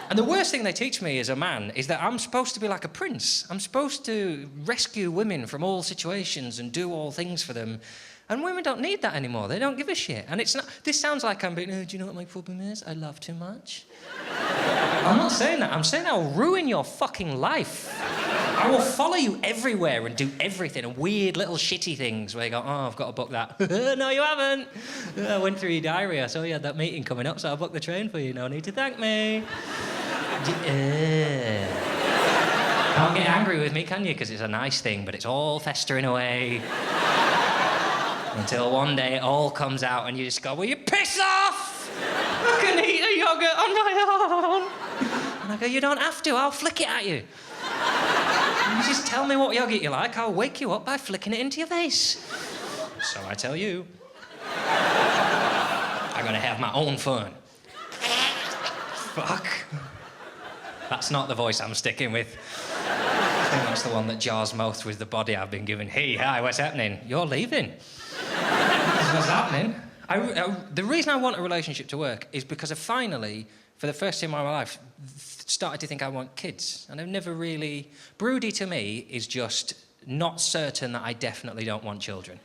And the worst thing they teach me as a man is that I'm supposed to be like a prince. I'm supposed to rescue women from all situations and do all things for them. And women don't need that anymore. They don't give a shit. And it's not... This sounds like I'm being, do you know what my problem is? I love too much. I'm not saying that. I'm saying I'll ruin your fucking life. I will follow you everywhere and do everything and weird little shitty things where you go, oh, I've got to book that. No, you haven't. I went through your diary. I saw you had that meeting coming up, so I'll book the train for you. No need to thank me. Can't get angry with me, can you? Because it's a nice thing, but it's all festering away. Until one day it all comes out and you just go, will you piss off? I can eat a yoghurt on my own. And I go, you don't have to, I'll flick it at you. You just tell me what yoghurt you like, I'll wake you up by flicking it into your face. So I tell you, I'm gonna have my own fun. Fuck. That's not the voice I'm sticking with. I think that's the one that jars most with the body I've been given. Hey, hi, what's happening? You're leaving. What's happening? The reason I want a relationship to work is because I finally, for the first time in my life, started to think I want kids. And I've never really... Broody to me is just not certain that I definitely don't want children.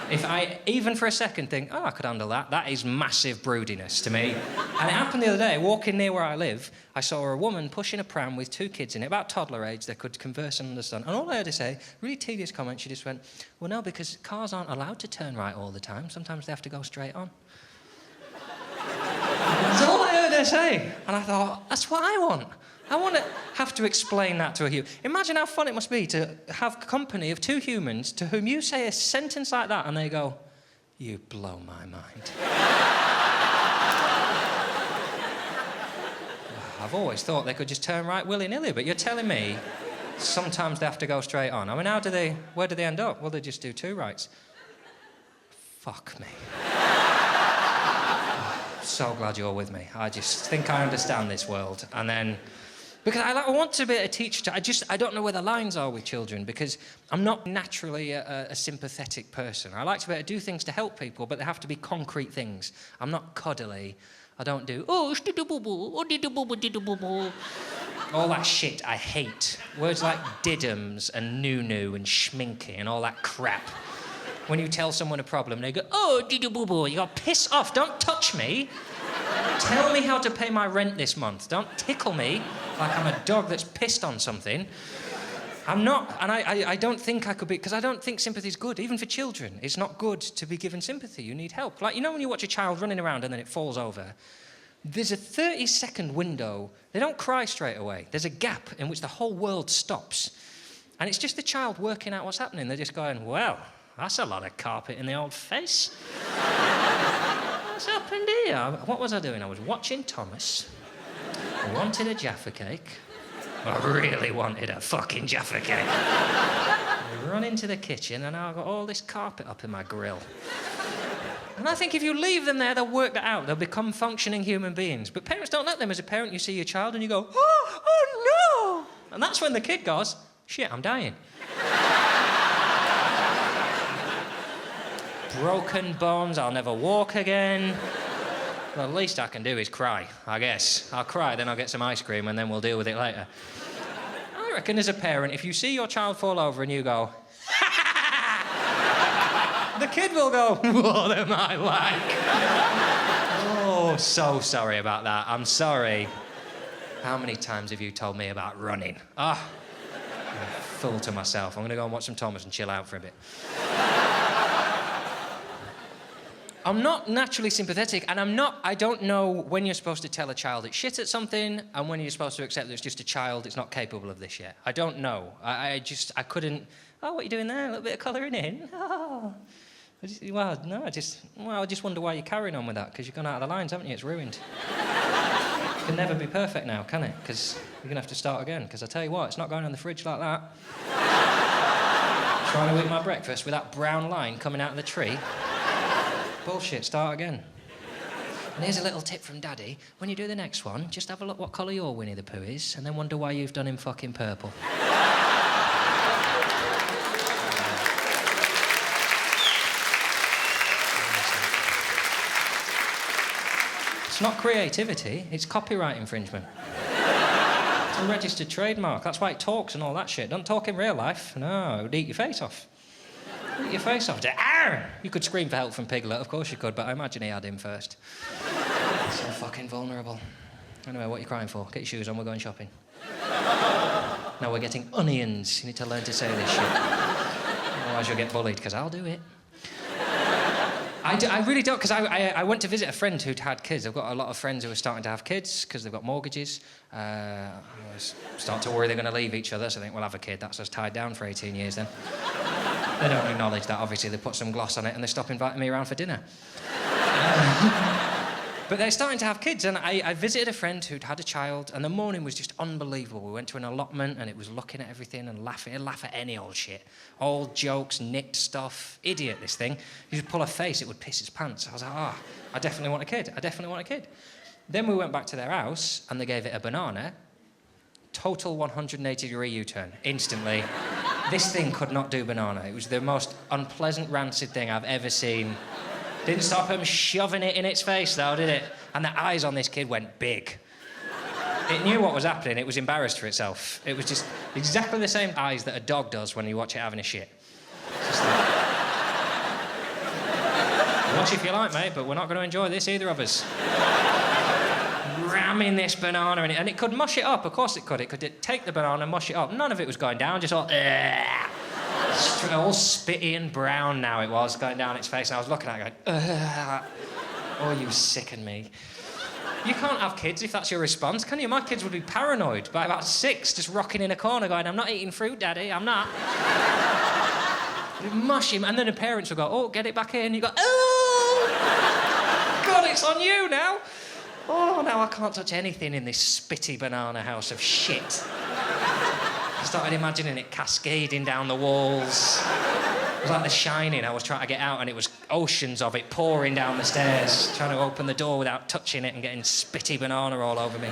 If I, even for a second, think, oh, I could handle that, that is massive broodiness to me. And it happened the other day, walking near where I live, I saw a woman pushing a pram with 2 kids in it, about toddler age, they could converse and understand. And all I heard her say, really tedious comment, she just went, well, no, because cars aren't allowed to turn right all the time. Sometimes they have to go straight on. That's all I heard her say. And I thought, that's what I want. I want to have to explain that to a human. Imagine how fun it must be to have company of 2 humans to whom you say a sentence like that and they go, you blow my mind. I've always thought they could just turn right willy-nilly, but you're telling me sometimes they have to go straight on. I mean, where do they end up? Well, they just do 2 rights. Fuck me. So glad you're with me. I just think I understand this world. And then... Because I want to be a teacher. I don't know where the lines are with children because I'm not naturally a sympathetic person. I like to be able to do things to help people, but they have to be concrete things. I'm not cuddly. I don't do, all that shit I hate. Words like diddums and noo-noo and schminky and all that crap. When you tell someone a problem, they go, oh, dee-doo-boo-boo. You go, piss off, don't touch me. Tell me how to pay my rent this month. Don't tickle me like I'm a dog that's pissed on something. I'm not, and I don't think I could be, because I don't think sympathy's good, even for children. It's not good to be given sympathy. You need help. Like, you know when you watch a child running around and then it falls over? There's a 30-second window. They don't cry straight away. There's a gap in which the whole world stops. And it's just the child working out what's happening. They're just going, well, that's a lot of carpet in the old face. What's happened here? What was I doing? I was watching Thomas. I wanted a Jaffa cake. I really wanted a fucking Jaffa cake. I run into the kitchen and I've got all this carpet up in my grill. And I think if you leave them there, they'll work that out. They'll become functioning human beings. But parents don't let them. As a parent, you see your child and you go, oh no! And that's when the kid goes, shit, I'm dying. Broken bones, I'll never walk again. Well, the least I can do is cry, I guess. I'll cry, then I'll get some ice cream, and then we'll deal with it later. I reckon as a parent, if you see your child fall over and you go, the kid will go, what am I like? Oh, so sorry about that. I'm sorry. How many times have you told me about running? Ah, I'm a fool to myself. I'm going to go and watch some Thomas and chill out for a bit. I'm not naturally sympathetic, and I don't know when you're supposed to tell a child it's shit at something and when you're supposed to accept that it's just a child, it's not capable of this yet. I don't know. I couldn't... Oh, what are you doing there? A little bit of colouring in? Oh. I just wonder why you're carrying on with that, because you've gone out of the lines, haven't you? It's ruined. It can never be perfect now, can it? Because you're going to have to start again, because I tell you what, it's not going on the fridge like that. Trying to eat my breakfast with that brown line coming out of the tree. Bullshit, start again. And here's a little tip from Daddy. When you do the next one, just have a look what colour your Winnie the Pooh is, and then wonder why you've done him fucking purple. It's not creativity, it's copyright infringement. It's a registered trademark. That's why it talks and all that shit. Don't talk in real life. No, it would eat your face off. Eat your face off. Arr! You could scream for help from Piglet, of course you could, but I imagine he had him first. So fucking vulnerable. Anyway, what are you crying for? Get your shoes on, we're going shopping. No, we're getting onions. You need to learn to say this shit. Otherwise you'll get bullied, because I'll do it. I really don't, because I went to visit a friend who'd had kids. I've got a lot of friends who are starting to have kids because they've got mortgages. I start to worry they're going to leave each other, so I think we'll have a kid. That's us tied down for 18 years then. They don't acknowledge that, obviously. They put some gloss on it and they stop inviting me around for dinner. But they're starting to have kids, and I visited a friend who'd had a child, and the morning was just unbelievable. We went to an allotment, and it was looking at everything and laughing. He'd laugh at any old shit. Old jokes, nicked stuff. Idiot, this thing. You just pull a face, it would piss his pants. I was like, I definitely want a kid. I definitely want a kid. Then we went back to their house, and they gave it a banana. Total 180-degree U-turn, instantly. This thing could not do banana. It was the most unpleasant, rancid thing I've ever seen. Didn't stop him shoving it in its face, though, did it? And the eyes on this kid went big. It knew what was happening. It was embarrassed for itself. It was just exactly the same eyes that a dog does when you watch it having a shit. Just like... Watch if you like, mate, but we're not going to enjoy this, either of us. Ramming this banana in it, and it could mush it up. Of course it could. It could take the banana and mush it up. None of it was going down, just all... all spitty and brown now it was, going down its face, and I was looking at it going, oh, you sicken me. You can't have kids if that's your response, can you? My kids would be paranoid by about 6, just rocking in a corner going, I'm not eating fruit, Daddy, I'm not. They'd mush him, and then the parents would go, oh, get it back in. You go, oh! God, it's on you now. Oh, now I can't touch anything in this spitty banana house of shit. I started imagining it cascading down the walls. It was like The Shining. I was trying to get out, and it was oceans of it pouring down the stairs, trying to open the door without touching it and getting spitty banana all over me.